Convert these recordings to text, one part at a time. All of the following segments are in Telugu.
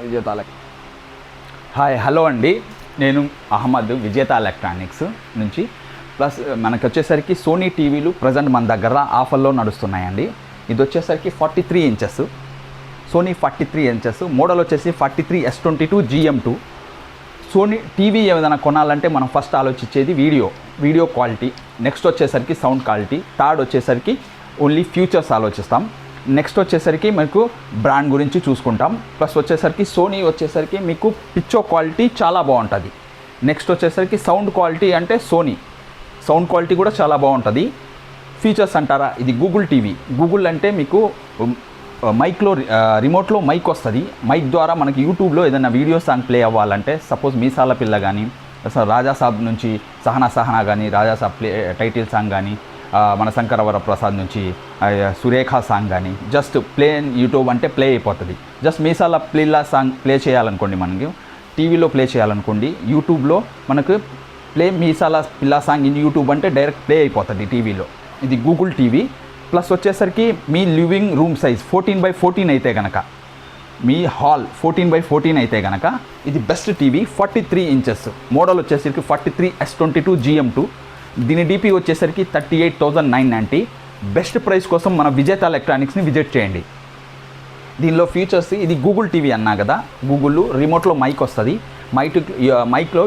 విజేత హాయ్ హలో అండి, నేను అహ్మద్ విజేత ఎలక్ట్రానిక్స్ నుంచి. ప్లస్ మనకు వచ్చేసరికి సోనీ టీవీలు ప్రజెంట్ మన దగ్గర ఆఫర్లో నడుస్తున్నాయండి. ఇది వచ్చేసరికి 43 ఇంచెస్ సోనీ 43 ఇంచెస్ మోడల్ వచ్చేసి 43S22 GM2. సోనీ టీవీ ఏదైనా కొనాలంటే మనం ఫస్ట్ ఆలోచించేది వీడియో క్వాలిటీ, నెక్స్ట్ వచ్చేసరికి సౌండ్ క్వాలిటీ, థర్డ్ వచ్చేసరికి ఓన్లీ ఫ్యూచర్స్ ఆలోచిస్తాం, నెక్స్ట్ వచ్చేసరికి మీకు బ్రాండ్ గురించి చూసుకుంటాం. ప్లస్ వచ్చేసరికి సోనీ వచ్చేసరికి మీకు పిక్చర్ క్వాలిటీ చాలా బాగుంటుంది. నెక్స్ట్ వచ్చేసరికి సౌండ్ క్వాలిటీ అంటే సోనీ సౌండ్ క్వాలిటీ కూడా చాలా బాగుంటుంది. ఫీచర్స్ అంటారా, ఇది గూగుల్ టీవీ. గూగుల్ అంటే మీకు మైక్లో రిమోట్లో మైక్ వస్తుంది. మైక్ ద్వారా మనకి యూట్యూబ్లో ఏదైనా వీడియో సాంగ్ ప్లే అవ్వాలంటే, సపోజ్ మీసాల పిల్ల కానీ, రాజాసాబ్ నుంచి సహనా కానీ, రాజాసాబ్ ప్లే టైటిల్ సాంగ్ కానీ, మన శంకరవర ప్రసాద్ నుంచి సురేఖ సాంగ్ కానీ, జస్ట్ ప్లే యూట్యూబ్ అంటే ప్లే అయిపోతుంది. జస్ట్ మీసాల పిల్ల సాంగ్ ప్లే చేయాలనుకోండి, మనకి టీవీలో ప్లే చేయాలనుకోండి, యూట్యూబ్లో మనకు ప్లే మీసాల పిల్ల సాంగ్ ఇన్ యూట్యూబ్ అంటే డైరెక్ట్ ప్లే అయిపోతుంది టీవీలో. ఇది గూగుల్ టీవీ. ప్లస్ వచ్చేసరికి మీ లివింగ్ రూమ్ సైజ్ 14x14 అయితే కనుక, మీ హాల్ 14x14 అయితే కనుక ఇది బెస్ట్ టీవీ. 43 ఇంచెస్ మోడల్ వచ్చేసరికి 43S22 GM2. దీని డీపీ వచ్చేసరికి 38,990. బెస్ట్ ప్రైస్ కోసం మన విజేత ఎలక్ట్రానిక్స్ని విజిట్ చేయండి. దీనిలో ఫీచర్స్, ఇది గూగుల్ టీవీ అన్నా కదా, గూగుల్ రిమోట్లో మైక్ వస్తుంది. మైక్లో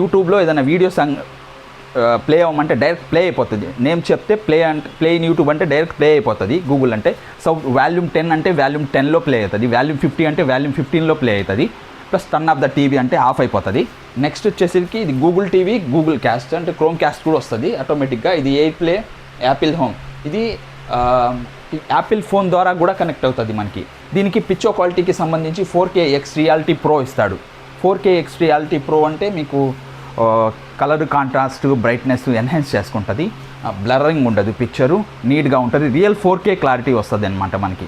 యూట్యూబ్లో ఏదైనా వీడియో సాంగ్ ప్లే అవ్వమంటే డైరెక్ట్ ప్లే అయిపోతుంది. నేమ్ చెప్తే ప్లే ఇన్ యూట్యూబ్ అంటే డైరెక్ట్ ప్లే అయిపోతుంది గూగుల్ అంటే. వాల్యూమ్ 10 అంటే వాల్యూమ్ 10లో ప్లే అవుతుంది, వాల్యూమ్ 50 అంటే వాల్యూమ్ 15లో ప్లే అవుతుంది. Plus turn off the TV అంటే ఆఫ్ అయిపోతుంది. నెక్స్ట్ వచ్చేసరికి ఇది గూగుల్ టీవీ, గూగుల్ క్యాస్ట్ అంటే క్రోమ్ క్యాస్ట్ కూడా వస్తుంది ఆటోమేటిక్గా. ఇది ఎయిర్ ప్లే, యాపిల్ హోమ్, ఇది యాపిల్ ఫోన్ ద్వారా కూడా కనెక్ట్ అవుతుంది మనకి. దీనికి పిక్చర్ క్వాలిటీకి సంబంధించి 4K X రియాలిటీ ప్రో ఇస్తాడు. 4K X రియాలిటీ ప్రో అంటే మీకు కలర్ కాంట్రాస్ట్, బ్రైట్నెస్ ఎన్హాన్స్ చేసుకుంటుంది, బ్లరింగ్ ఉండదు, పిక్చరు నీట్గా ఉంటుంది, రియల్ 4K క్లారిటీ వస్తుంది అనమాట మనకి.